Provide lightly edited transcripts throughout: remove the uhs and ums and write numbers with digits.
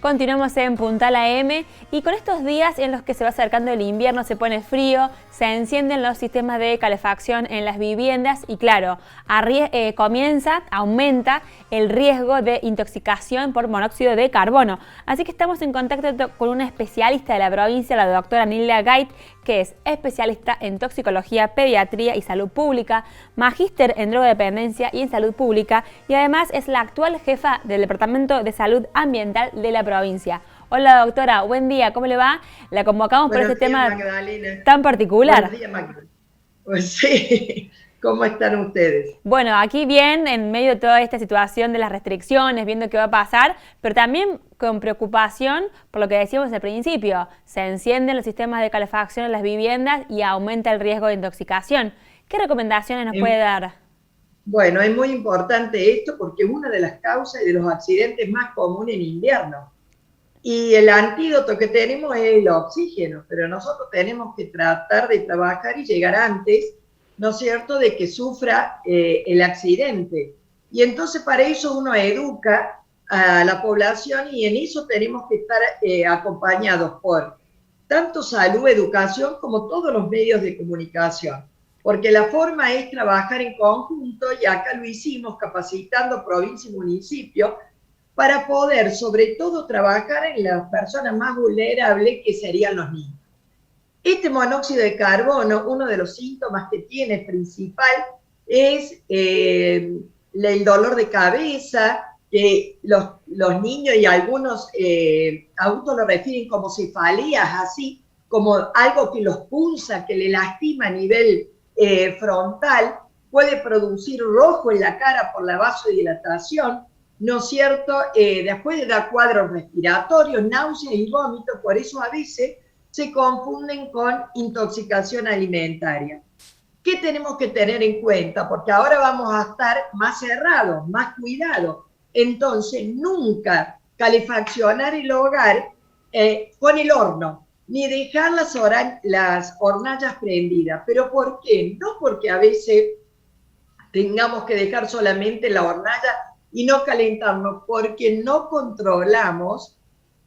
Continuamos en Puntal AM y con estos días en los que se va acercando el invierno, se pone frío, se encienden los sistemas de calefacción en las viviendas y claro, aumenta el riesgo de intoxicación por monóxido de carbono. Así que estamos en contacto con una especialista de la provincia, la doctora Nilda Gait, que es especialista en toxicología, pediatría y salud pública, magíster en drogodependencia y en salud pública y además es la actual jefa del Departamento de Salud Ambiental de la provincia. Hola doctora, buen día, ¿cómo le va? La convocamos por este tema Magdalena. tan particular. Buenos días, Magdalena. Pues sí, ¿cómo están ustedes? Bueno, aquí bien, en medio de toda esta situación de las restricciones, viendo qué va a pasar, pero también con preocupación por lo que decíamos al principio. Se encienden los sistemas de calefacción en las viviendas y aumenta el riesgo de intoxicación. ¿Qué recomendaciones nos puede dar? Bueno, es muy importante esto porque es una de las causas de los accidentes más comunes en invierno. Y el antídoto que tenemos es el oxígeno, pero nosotros tenemos que tratar de trabajar y llegar antes, ¿no es cierto?, de que sufra el accidente. Y entonces para eso uno educa a la población y en eso tenemos que estar acompañados por tanto salud, educación, como todos los medios de comunicación. Porque la forma es trabajar en conjunto y acá lo hicimos capacitando provincia y municipio para poder, sobre todo, trabajar en las personas más vulnerables, que serían los niños. Este monóxido de carbono, uno de los síntomas que tiene principal es el dolor de cabeza, que los niños y algunos adultos lo refieren como cefaleas, así como algo que los punza, que le lastima a nivel frontal, puede producir rojo en la cara por la vasodilatación, ¿no es cierto? Después de dar cuadros respiratorios, náuseas y vómitos, por eso a veces se confunden con intoxicación alimentaria. ¿Qué tenemos que tener en cuenta? Porque ahora vamos a estar más cerrados, más cuidados. Entonces, nunca calefaccionar el hogar con el horno, ni dejar las hornallas prendidas. ¿Pero por qué? No porque a veces tengamos que dejar solamente la hornalla y no calentarnos, porque no controlamos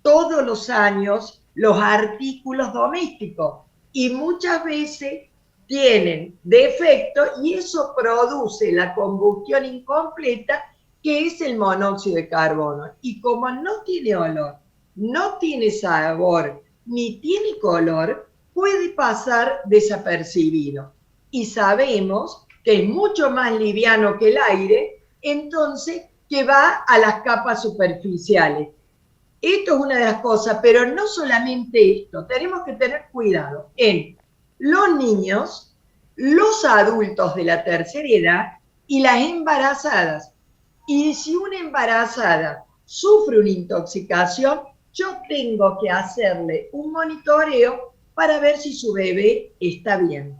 todos los años los artículos domésticos y muchas veces tienen defecto y eso produce la combustión incompleta, que es el monóxido de carbono. Y como no tiene olor, no tiene sabor, ni tiene color, puede pasar desapercibido. Y sabemos que es mucho más liviano que el aire, entonces que va a las capas superficiales. Esto es una de las cosas, pero no solamente esto, tenemos que tener cuidado en los niños, los adultos de la tercera edad y las embarazadas. Y si una embarazada sufre una intoxicación, yo tengo que hacerle un monitoreo para ver si su bebé está bien.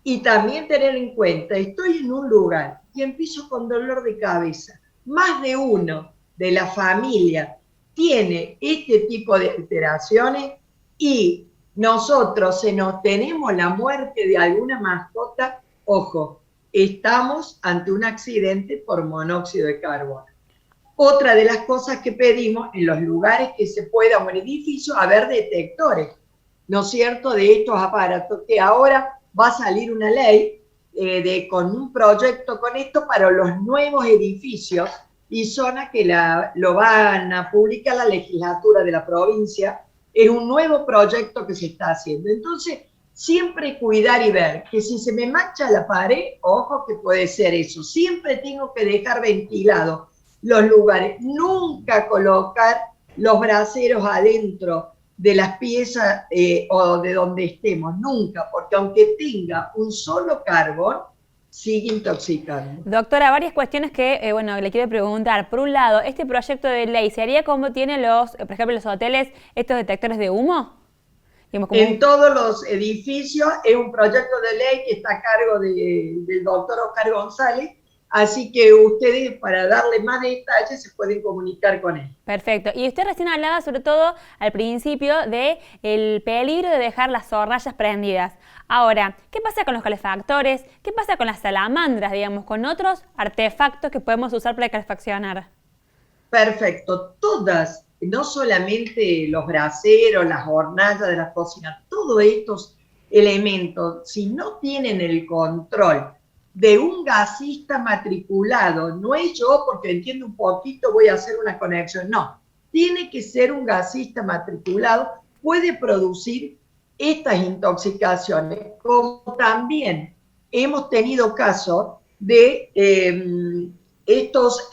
Y también tener en cuenta, estoy en un lugar y empiezo con dolor de cabeza. Más de uno de la familia tiene este tipo de alteraciones y nosotros se nos tenemos la muerte de alguna mascota, ojo, estamos ante un accidente por monóxido de carbono. Otra de las cosas que pedimos en los lugares que se pueda, o en edificios, haber detectores, ¿no es cierto?, de estos aparatos, que ahora va a salir una ley con un proyecto con esto para los nuevos edificios y zonas que lo van a publicar la legislatura de la provincia. Es un nuevo proyecto que se está haciendo. Entonces, siempre cuidar y ver que si se me mancha la pared, ojo que puede ser eso. Siempre tengo que dejar ventilado los lugares. Nunca colocar los braseros adentro de las piezas o de donde estemos, nunca, porque aunque tenga un solo carbón, sigue intoxicando. Doctora, varias cuestiones que, bueno, le quiero preguntar. Por un lado, ¿este proyecto de ley se haría como tienen por ejemplo, los hoteles, estos detectores de humo? Digamos, en todos los edificios es un proyecto de ley que está a cargo del doctor Oscar González, así que ustedes, para darle más detalles, se pueden comunicar con él. Perfecto. Y usted recién hablaba, sobre todo al principio, del peligro de dejar las hornallas prendidas. Ahora, ¿qué pasa con los calefactores? ¿Qué pasa con las salamandras, digamos, con otros artefactos que podemos usar para calefaccionar? Perfecto. Todas no solamente los braseros, las hornallas de la cocina, todos estos elementos, si no tienen el control de un gasista matriculado, no es yo porque entiendo un poquito voy a hacer una conexión, no, tiene que ser un gasista matriculado, puede producir estas intoxicaciones, como también hemos tenido casos de estos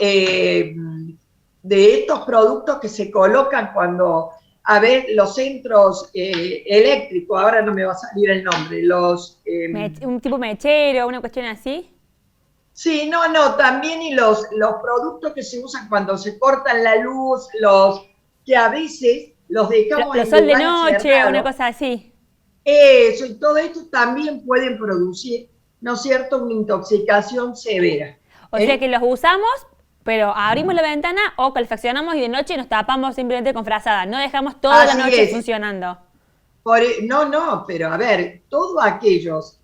productos que se colocan cuando, a ver, los centros eléctricos, ahora no me va a salir el nombre, un tipo mechero, una cuestión así. Sí, no, también y los productos que se usan cuando se cortan la luz, los que a veces los dejamos Los en sol de lugares noche, cerrados. una cosa así. Eso y todo esto también pueden producir, ¿no es cierto?, una intoxicación severa. O sea que los usamos, pero abrimos la ventana o calefaccionamos y de noche nos tapamos simplemente con frazada. No dejamos toda la noche funcionando. No, pero a ver, todos aquellos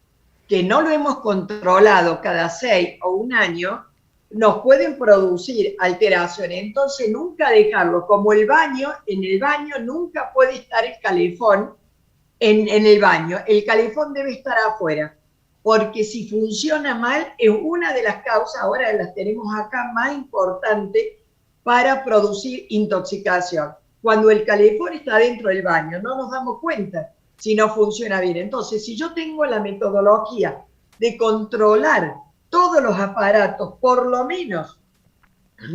que no lo hemos controlado cada 6 o un año, nos pueden producir alteraciones. Entonces, nunca dejarlo, como el baño, en el baño nunca puede estar el calefón en el baño. El calefón debe estar afuera, porque si funciona mal, es una de las causas, ahora las tenemos acá, más importante para producir intoxicación. Cuando el calefón está dentro del baño, no nos damos cuenta si no funciona bien. Entonces, si yo tengo la metodología de controlar todos los aparatos, por lo menos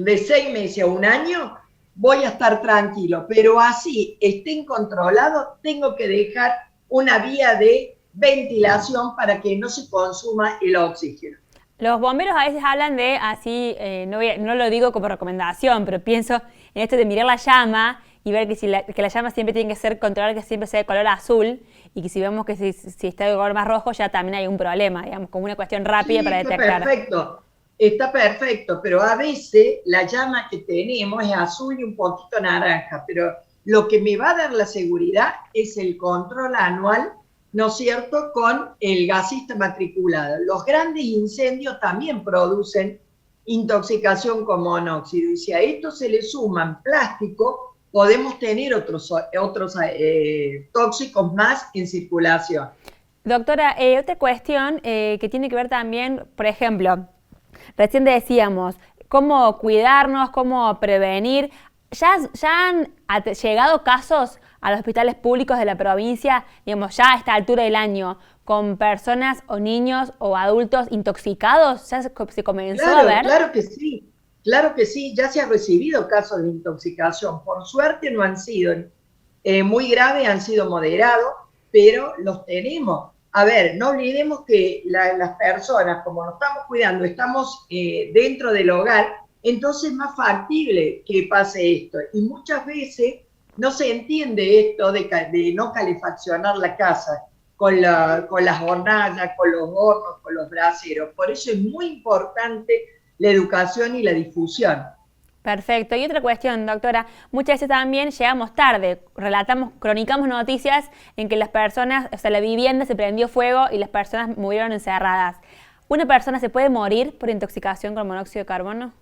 de 6 meses a un año, voy a estar tranquilo. Pero así estén controlados, tengo que dejar una vía de ventilación para que no se consuma el oxígeno. Los bomberos a veces hablan de, así, no lo digo como recomendación, pero pienso en esto de mirar la llama y ver que la llama siempre tiene que ser controlada, que siempre sea de color azul, y que si vemos que si está de color más rojo ya también hay un problema, digamos, como una cuestión rápida Sí, para detectar. Está perfecto, pero a veces la llama que tenemos es azul y un poquito naranja, pero lo que me va a dar la seguridad es el control anual, ¿no es cierto?, con el gasista matriculado. Los grandes incendios también producen intoxicación con monóxido, y si a esto se le suman plástico, podemos tener otros tóxicos más en circulación. Doctora, otra cuestión que tiene que ver también, por ejemplo, recién decíamos, cómo cuidarnos, cómo prevenir. ¿Ya han llegado casos a los hospitales públicos de la provincia, digamos, ya a esta altura del año, con personas o niños o adultos intoxicados? ¿Ya se comenzó a ver? Claro que sí, ya se han recibido casos de intoxicación. Por suerte no han sido muy graves, han sido moderados, pero los tenemos. A ver, no olvidemos que las personas, como nos estamos cuidando, estamos dentro del hogar, entonces es más factible que pase esto. Y muchas veces no se entiende esto de no calefaccionar la casa con las hornallas, con los hornos, con los braseros. Por eso es muy importante la educación y la difusión. Perfecto. Y otra cuestión, doctora, muchas veces también llegamos tarde, cronicamos noticias en que las personas, o sea, la vivienda se prendió fuego y las personas murieron encerradas. ¿Una persona se puede morir por intoxicación con monóxido de carbono?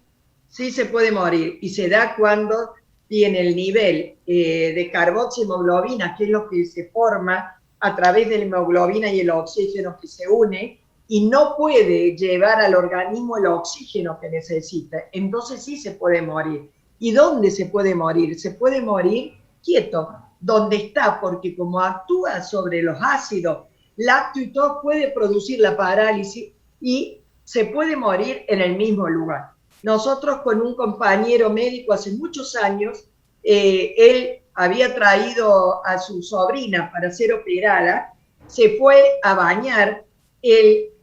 Sí se puede morir, y se da cuando tiene el nivel de carboxihemoglobina, que es lo que se forma a través de la hemoglobina y el oxígeno que se une, y no puede llevar al organismo el oxígeno que necesita. Entonces sí se puede morir. ¿Y dónde se puede morir? Se puede morir quieto, donde está, porque como actúa sobre los ácidos lácteos y todo, puede producir la parálisis y se puede morir en el mismo lugar. Nosotros con un compañero médico hace muchos años, él había traído a su sobrina para ser operada, se fue a bañar,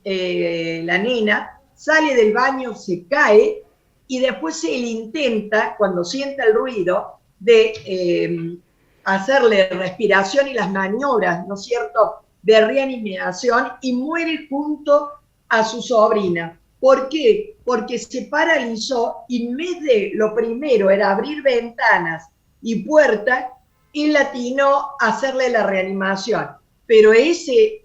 la nena sale del baño, se cae, y después él intenta, cuando sienta el ruido, de hacerle respiración y las maniobras, ¿no es cierto?, de reanimación, y muere junto a su sobrina. ¿Por qué? Porque se paralizó, y en vez de lo primero era abrir ventanas y puertas, él atinó a hacerle la reanimación. Pero ese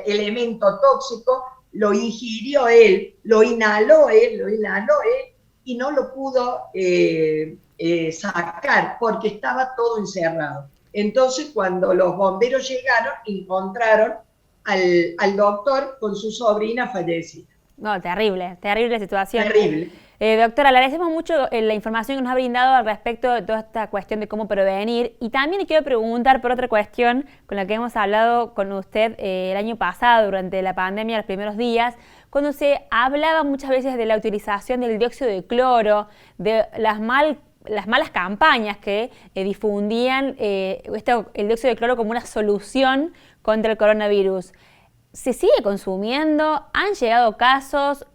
elemento tóxico lo ingirió él, lo inhaló él, y no lo pudo sacar porque estaba todo encerrado. Entonces, cuando los bomberos llegaron, encontraron al doctor con su sobrina fallecida. No, terrible, terrible situación. Terrible. Doctora, le agradecemos mucho la información que nos ha brindado al respecto de toda esta cuestión de cómo prevenir. Y también le quiero preguntar por otra cuestión con la que hemos hablado con usted el año pasado, durante la pandemia, los primeros días, cuando se hablaba muchas veces de la utilización del dióxido de cloro, de las malas campañas que difundían el dióxido de cloro como una solución contra el coronavirus. ¿Se sigue consumiendo? ¿Han llegado casos,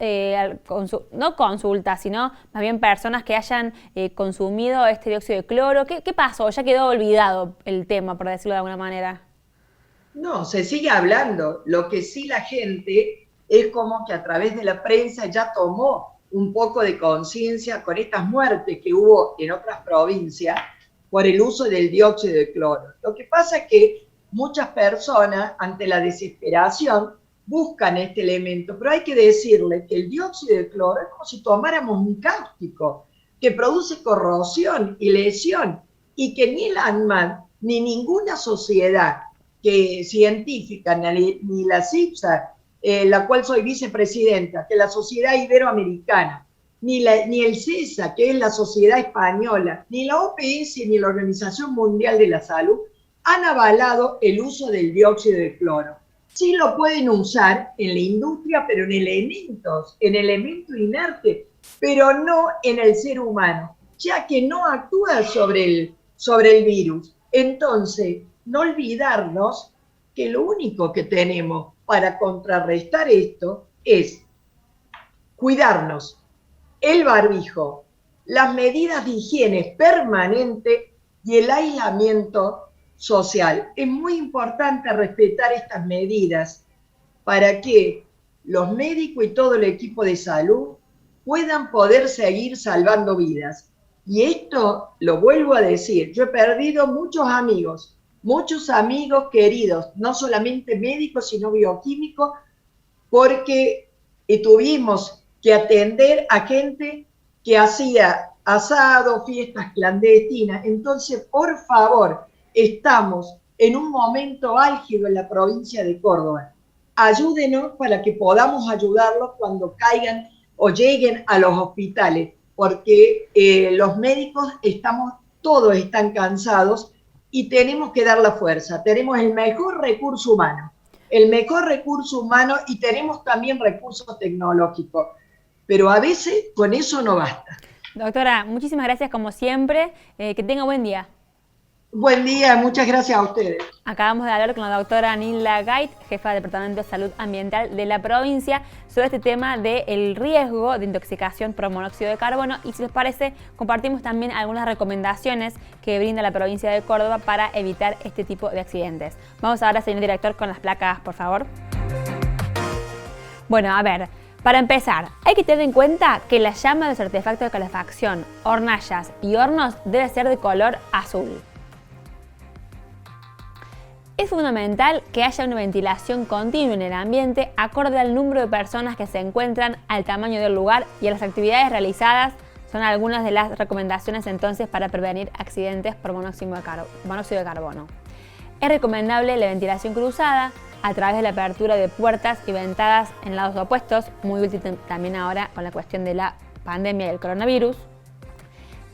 no consultas, sino más bien personas que hayan consumido este dióxido de cloro? ¿Qué pasó? ¿Ya quedó olvidado el tema, por decirlo de alguna manera? No, se sigue hablando. Lo que sí la gente es como que a través de la prensa ya tomó un poco de conciencia con estas muertes que hubo en otras provincias por el uso del dióxido de cloro. Lo que pasa es que muchas personas, ante la desesperación, buscan este elemento, pero hay que decirle que el dióxido de cloro es como si tomáramos un cáustico que produce corrosión y lesión, y que ni el ANMAT ni ninguna sociedad científica, ni la CIPSA, la cual soy vicepresidenta, que la Sociedad Iberoamericana, ni el CESA, que es la Sociedad Española, ni la OPS, ni la Organización Mundial de la Salud, han avalado el uso del dióxido de cloro. Sí lo pueden usar en la industria, pero en elementos inertes, pero no en el ser humano, ya que no actúa sobre el virus. Entonces, no olvidarnos que lo único que tenemos para contrarrestar esto es cuidarnos, el barbijo, las medidas de higiene permanente y el aislamiento social. Es muy importante respetar estas medidas para que los médicos y todo el equipo de salud puedan poder seguir salvando vidas. Y esto lo vuelvo a decir, yo he perdido muchos amigos queridos, no solamente médicos, sino bioquímicos, porque tuvimos que atender a gente que hacía asado, fiestas clandestinas. Entonces, por favor, estamos en un momento álgido en la provincia de Córdoba. Ayúdenos para que podamos ayudarlos cuando caigan o lleguen a los hospitales, porque los médicos todos están cansados y tenemos que dar la fuerza. Tenemos el mejor recurso humano y tenemos también recursos tecnológicos, pero a veces con eso no basta. Doctora, muchísimas gracias como siempre, que tenga buen día. Buen día, muchas gracias a ustedes. Acabamos de hablar con la doctora Nilda Gait, jefa del Departamento de Salud Ambiental de la provincia, sobre este tema del riesgo de intoxicación por monóxido de carbono, y si les parece, compartimos también algunas recomendaciones que brinda la provincia de Córdoba para evitar este tipo de accidentes. Vamos ahora, señor director, con las placas, por favor. Bueno, a ver, para empezar, hay que tener en cuenta que la llama de los artefactos de calefacción, hornallas y hornos debe ser de color azul. Es fundamental que haya una ventilación continua en el ambiente acorde al número de personas que se encuentran, al tamaño del lugar y a las actividades realizadas. Son algunas de las recomendaciones entonces para prevenir accidentes por monóxido de carbono. Es recomendable la ventilación cruzada a través de la apertura de puertas y ventanas en lados opuestos, muy útil también ahora con la cuestión de la pandemia y el coronavirus.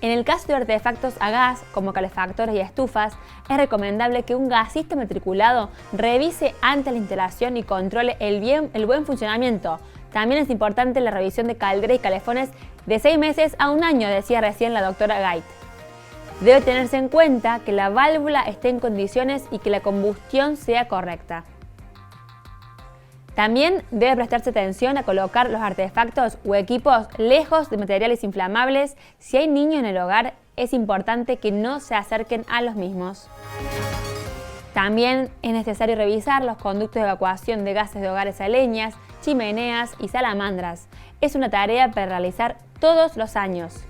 En el caso de artefactos a gas, como calefactores y estufas, es recomendable que un gasista matriculado revise antes la instalación y controle el buen funcionamiento. También es importante la revisión de calderas y calefones de 6 meses a 1 año, decía recién la doctora Gait. Debe tenerse en cuenta que la válvula esté en condiciones y que la combustión sea correcta. También debe prestarse atención a colocar los artefactos o equipos lejos de materiales inflamables. Si hay niños en el hogar, es importante que no se acerquen a los mismos. También es necesario revisar los conductos de evacuación de gases de hogares a leñas, chimeneas y salamandras. Es una tarea para realizar todos los años.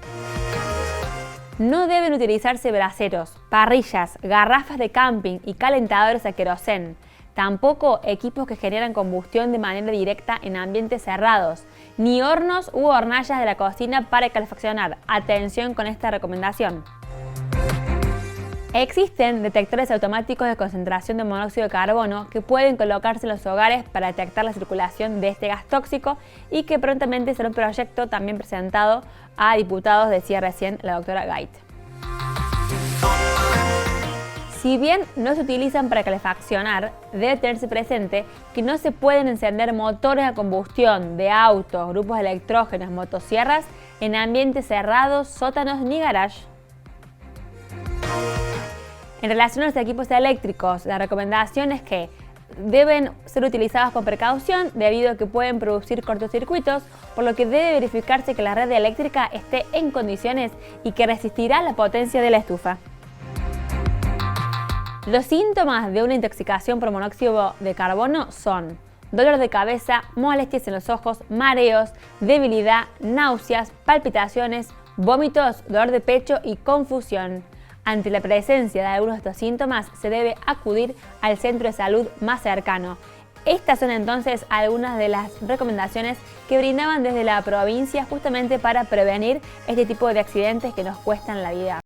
No deben utilizarse braseros, parrillas, garrafas de camping y calentadores a querosén. Tampoco equipos que generan combustión de manera directa en ambientes cerrados, ni hornos u hornallas de la cocina para calefaccionar. Atención con esta recomendación. Existen detectores automáticos de concentración de monóxido de carbono que pueden colocarse en los hogares para detectar la circulación de este gas tóxico y que prontamente será un proyecto también presentado a diputados, decía recién la doctora Gait. Si bien no se utilizan para calefaccionar, debe tenerse presente que no se pueden encender motores a combustión de autos, grupos electrógenos, motosierras en ambientes cerrados, sótanos ni garage. En relación a los equipos eléctricos, la recomendación es que deben ser utilizados con precaución debido a que pueden producir cortocircuitos, por lo que debe verificarse que la red eléctrica esté en condiciones y que resistirá la potencia de la estufa. Los síntomas de una intoxicación por monóxido de carbono son dolor de cabeza, molestias en los ojos, mareos, debilidad, náuseas, palpitaciones, vómitos, dolor de pecho y confusión. Ante la presencia de algunos de estos síntomas, se debe acudir al centro de salud más cercano. Estas son entonces algunas de las recomendaciones que brindaban desde la provincia justamente para prevenir este tipo de accidentes que nos cuestan la vida.